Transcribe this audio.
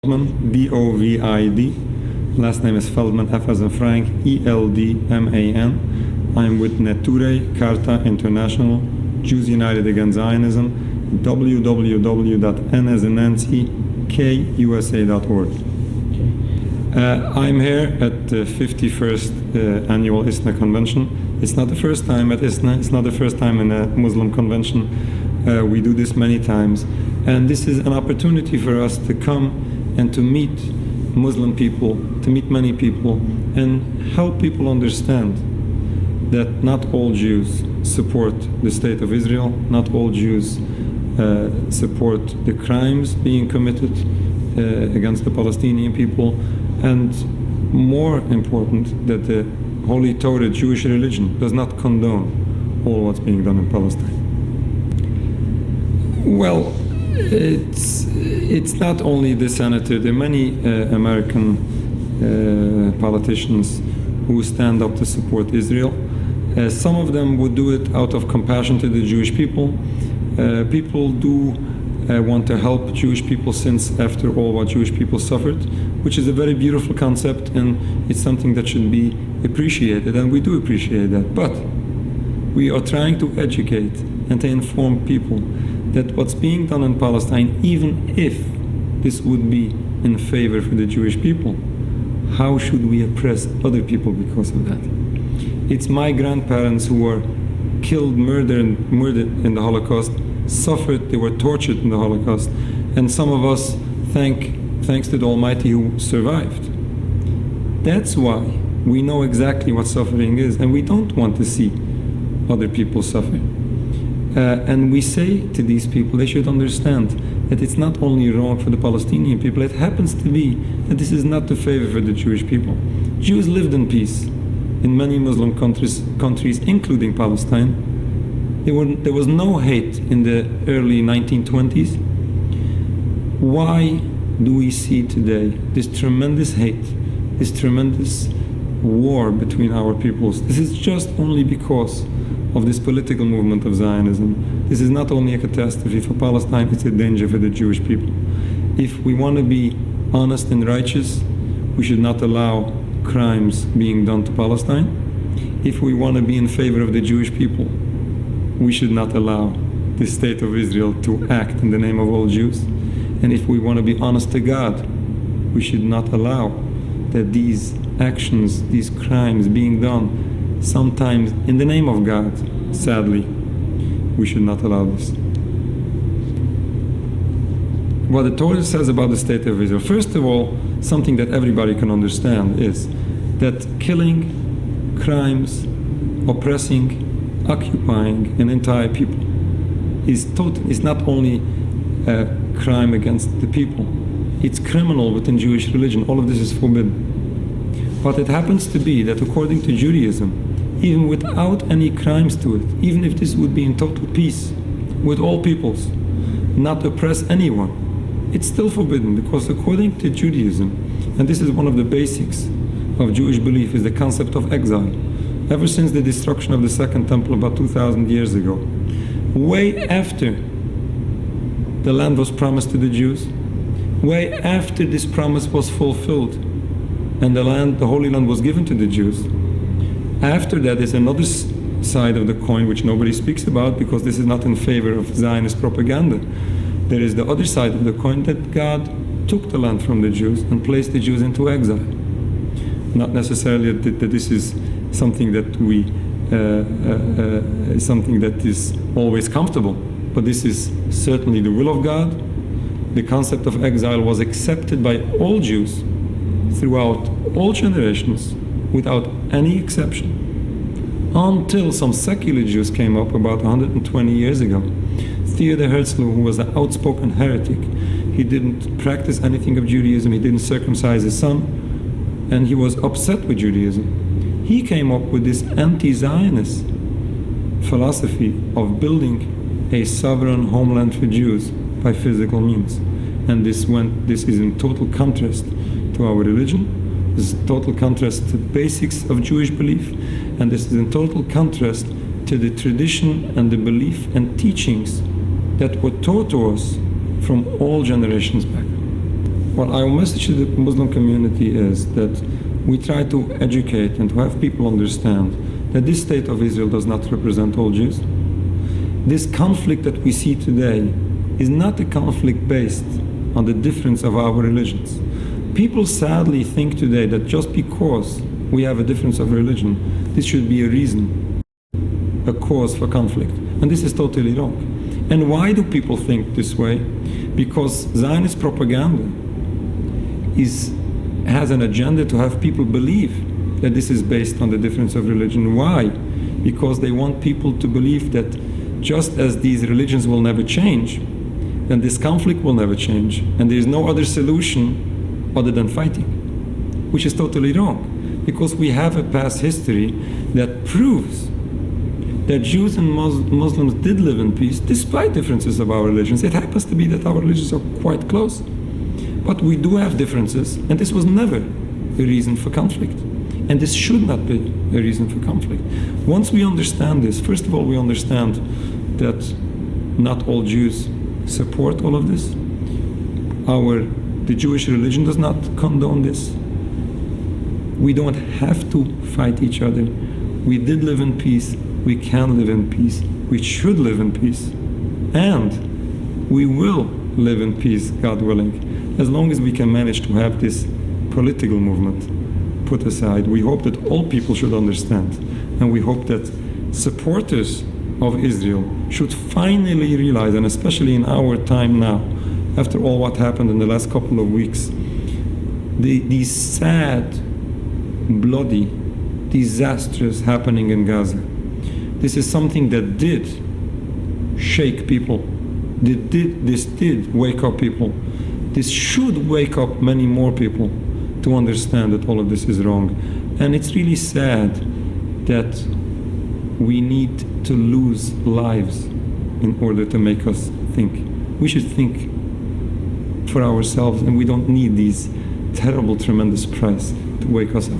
Feldman, D-O-V-I-D. Last name is Feldman, F as in Frank, E-L-D-M-A-N. I'm with Neture Karta International, Jews United Against Zionism, www.n as in Nancy, kusa.org. I'm here at the 51st annual ISNA convention. It's not the first time at ISNA, it's not the first time in a Muslim convention. We do this many times. And this is an opportunity for us to come and to meet Muslim people, to meet many people, and help people understand that not all Jews support the state of Israel, not all Jews support the crimes being committed against the Palestinian people, and more important, that the Holy Torah, Jewish religion, does not condone all what's being done in Palestine. Well, it's not only the senator. There are many American politicians who stand up to support Israel. Some of them would do it out of compassion to the Jewish people. People do want to help Jewish people, since after all what Jewish people suffered, which is a very beautiful concept, and it's something that should be appreciated, and we do appreciate that. But we are trying to educate and to inform people that what's being done in Palestine, even if this would be in favor for the Jewish people, how should we oppress other people because of that? It's my grandparents who were killed, murdered in the Holocaust, suffered, they were tortured in the Holocaust, and some of us, thanks to the Almighty, who survived. That's why we know exactly what suffering is, and we don't want to see other people suffer. And we say to these people, they should understand that it's not only wrong for the Palestinian people, it happens to be that this is not the favor for the Jewish people. Jews lived in peace in many Muslim countries, including Palestine. There was no hate in the early 1920s. Why do we see today this tremendous hate, this tremendous war between our peoples? This is just only because of this political movement of Zionism. This is not only a catastrophe for Palestine, it's a danger for the Jewish people. If we want to be honest and righteous, we should not allow crimes being done to Palestine. If we want to be in favor of the Jewish people, we should not allow the state of Israel to act in the name of all Jews. And if we want to be honest to God, we should not allow that these actions, these crimes being done, sometimes in the name of God, sadly, we should not allow this. What the Torah says about the state of Israel, first of all, something that everybody can understand is that killing, crimes, oppressing, occupying an entire people is not only a crime against the people, it's criminal within Jewish religion. All of this is forbidden. But it happens to be that according to Judaism, even without any crimes to it, even if this would be in total peace with all peoples, not oppress anyone, it's still forbidden, because according to Judaism, and this is one of the basics of Jewish belief, is the concept of exile. Ever since the destruction of the Second Temple about 2,000 years ago, way after the land was promised to the Jews, way after this promise was fulfilled, and the Holy Land was given to the Jews, after that is another side of the coin which nobody speaks about, because this is not in favor of Zionist propaganda. There is the other side of the coin, that God took the land from the Jews and placed the Jews into exile. Not necessarily that this is something that something that is always comfortable, but this is certainly the will of God. The concept of exile was accepted by all Jews throughout all generations, without any exception, until some secular Jews came up about 120 years ago. Theodor Herzl, who was an outspoken heretic, he didn't practice anything of Judaism, he didn't circumcise his son, and he was upset with Judaism. He came up with this anti-Zionist philosophy of building a sovereign homeland for Jews by physical means. And this is in total contrast to our religion. This is total contrast to the basics of Jewish belief, and this is in total contrast to the tradition and the belief and teachings that were taught to us from all generations back. Well, our message to the Muslim community is that we try to educate and to have people understand that this state of Israel does not represent all Jews. This conflict that we see today is not a conflict based on the difference of our religions. People sadly think today that just because we have a difference of religion, this should be a reason, a cause for conflict. And this is totally wrong. And why do people think this way? Because Zionist propaganda has an agenda to have people believe that this is based on the difference of religion. Why? Because they want people to believe that just as these religions will never change, then this conflict will never change, and there is no other solution other than fighting, which is totally wrong, because we have a past history that proves that Jews and Muslims did live in peace despite differences of our religions. It happens to be that our religions are quite close, but we do have differences, and this was never a reason for conflict, and this should not be a reason for conflict. Once we understand this, first of all, we understand that not all Jews support all of this. The Jewish religion does not condone this. We don't have to fight each other. We did live in peace. We can live in peace. We should live in peace. And we will live in peace, God willing, as long as we can manage to have this political movement put aside. We hope that all people should understand, and we hope that supporters of Israel should finally realize, and especially in our time now, after all what happened in the last couple of weeks, these sad, bloody, disastrous happening in Gaza. This is something that did shake people. This did wake up people. This should wake up many more people to understand that all of this is wrong. And it's really sad that we need to lose lives in order to make us think. We should think for ourselves, and we don't need these terrible, tremendous price to wake us up.